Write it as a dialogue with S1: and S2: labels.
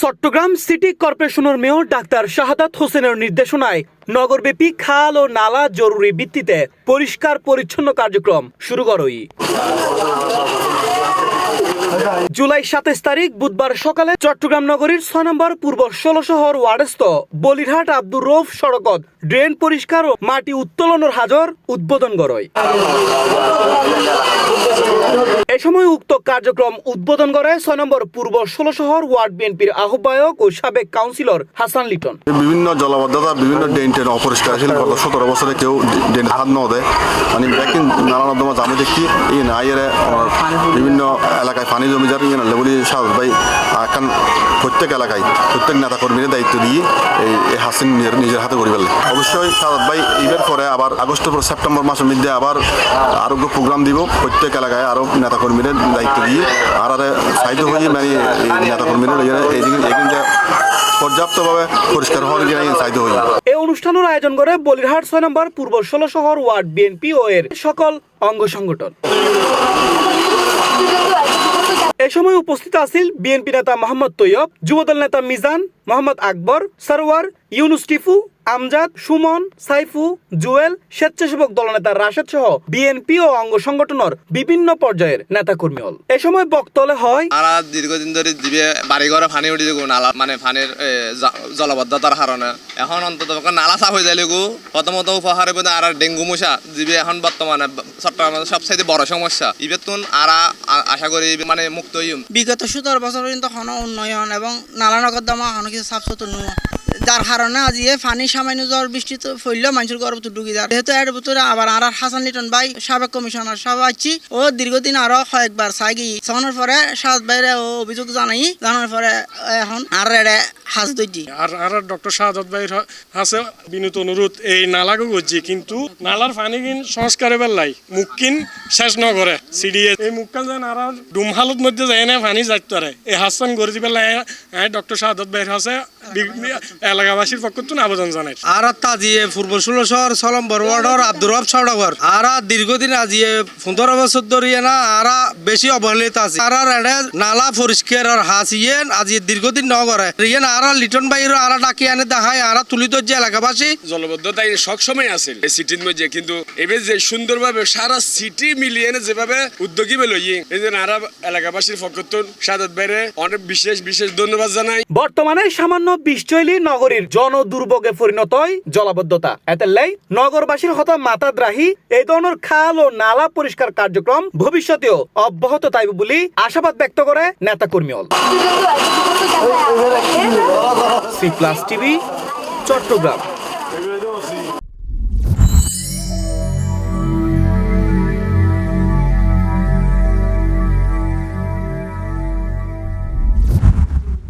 S1: Chittagong city কর্পোরেশনের mayor doctor শাহাদাত হোসেনের নির্দেশনায় নগরব্যাপী খাল ও নালা জরুরি ভিত্তিতে পরিষ্কার পরিচ্ছন্ন কার্যক্রম শুরু করই। জুলাই ২৭ তারিখ বুধবার সকালে চট্টগ্রাম নগরীর ৬ নম্বর পূর্ব ১৬ শহর ওয়ার্ডস্থ বলিরহাট আব্দুর রৌফ সড়কত ড্রেন পরিষ্কার ও মাটি উত্তোলনের হাজর উদ্বোধন করয়। এ সময় উক্ত কার্যক্রম উদ্বোধন করে ৬ নম্বর পূর্ব ১৬ শহর ওয়ার্ড বিএনপির আহ্বায়ক ও সাবেক কাউন্সিলর হাসান লিটন।
S2: বিভিন্ন জলাবদ্ধতা, বিভিন্ন ড্রেন টেন অপরিষ্কার ছিল। গত ১৭ বছরে কেউ ড্রেন হাত ন দেয়, মানে ব্যাকিং নানা নর্দমা জামে দেখি এই আইয়ের বিভিন্ন এলাকায় পানি জমি যার ইয়ে নালে বলি সাদ ভাই এখন প্রত্যেক এলাকায় প্রত্যেক নেতা কর্মীর দায়িত্ব দিয়ে এই হাসিন নিজের হাতে করে ফেললে। অবশ্যই সাদ ভাই ঈদের পরে আবার আগস্টের পর সেপ্টেম্বর মাসের মধ্যে আবার আরোগ্য প্রোগ্রাম দিব প্রত্যেক এলাকায় আরো নেতা কর্মীর দায়িত্ব দিয়ে আর সাহায্য হয়ে মানে এই নেতা কর্মীর পর্যাপ্তভাবে পরিষ্কার হওয়ার চাইতে হই।
S1: এই অনুষ্ঠানের আয়োজন করে বলিরহাট ৬ নম্বর পূর্ব ১৬ শহর ওয়ার্ড বিএনপি ও এর সকল অঙ্গ সংগঠন। এ সময় উপস্থিত আছেন বিএনপি নেতা মোহাম্মদ তৈয়ব, যুবদল নেতা মিজান, মোহাম্মদ আকবর, সরওয়ার, ইউনুস টিফু, আমজাদ, সুমন, সাইফু, জুয়েল, স্বেচ্ছাসেবক দলনেতা রাশেদ সহ বিএনপি ও অঙ্গ সংগঠনের বিভিন্ন পর্যায়ের নেতাকর্মী হল। এ সময় বক্তব্য হয়
S3: দীর্ঘদিন ধরে দিবে বাড়ি ঘরে ফানি উঠি দেখো নালা মানে ফানির জলবদ্ধতার কারণে এখন অন্তত নালা সাফ হয়ে যায় গো প্রথমত উপহারে বোধ আর ডেঙ্গু মশা দিবে এখন বর্তমানে চট্টগ্রামের সবচাইতে বড় সমস্যা ইবেতুন আর আশা করি মানে মুক্ত হইম।
S4: বিগত ১৭ বছর পর্যন্ত কোনো উন্নয়ন এবং নালা নর্দমা কোনো কিছু সাফ সুতরা যার কারণে আজ পানি সামান্য জ্বর বৃষ্টি তো ফইলেও মানুষের গর্ভত ঢুকি যায়। যেহেতু এর ভিতরে আবার আর হাসান লিটন ভাই সাবেক কমিশনার সব আছি ও দীর্ঘদিন আরো কয়েকবার চাই গিয়ে চাওয়ানোর পরে সাত বাইরে ও অভিযোগ জানার পরে এখন আর হাজ দইছি
S5: আর ডক্টর শাহাদাত ভাই আছে বিনীত অনুরোধ এই নালাগো করছি কিন্তু নালার পানি কিন সংস্কারে বেলাই মুখ কিন শেষ ন করে সিডিএ এই মুখখান যেন আর ডুম হালত মধ্যে যায় না পানি যাইতে পারে এই হাসান করে দিবে ডক্টর শাহাদাত ভাই আছে এলাকাবাসীর পক্ষ থেকে আবেদন জানাই।
S6: আর তাজিয়ে পূর্ব ১৬ শহর ৬ নম্বর ওয়ার্ডর আব্দুর রব সড়কর আর দীর্ঘদিন আজিয়ে ১৫ বছর ধরিয়ে না আর বেশি অবহেলিত আছে আর নালা পরিষ্কার হাসিয়ে আজি দীর্ঘদিন ন করে রিয়েন আর লিটন ভাইয়ের আর ডাকি আনে দেখায় আর তুলি তো যে এলাকাবাসী
S7: জলবদ্ধতা সবসময় আছে এই সিটির মধ্যে কিন্তু এবার যে সুন্দরভাবে সারা সিটি মিলিয়ে যেভাবে উদ্যোগী লইয়ে এই যে আর এলাকাবাসীর পক্ষ থেকে শাহাদাত ভাইরে অনেক বিশেষ বিশেষ ধন্যবাদ জানাই।
S1: বর্তমানে সামান্য বিশ্বশৈলী নগরীর জনদুর্ভোগে পরিণত হয় জলাবদ্ধতা। এতেলাই নগরবাসীর হতা মাতাদ্রাহী এই ধরনের খাল ও নালা পরিষ্কার কার্যক্রম ভবিষ্যতেও অব্যাহত থাকবে বলে আশাবাদ ব্যক্ত করে নেতাকর্মী হল। C plus TV, Chittagong.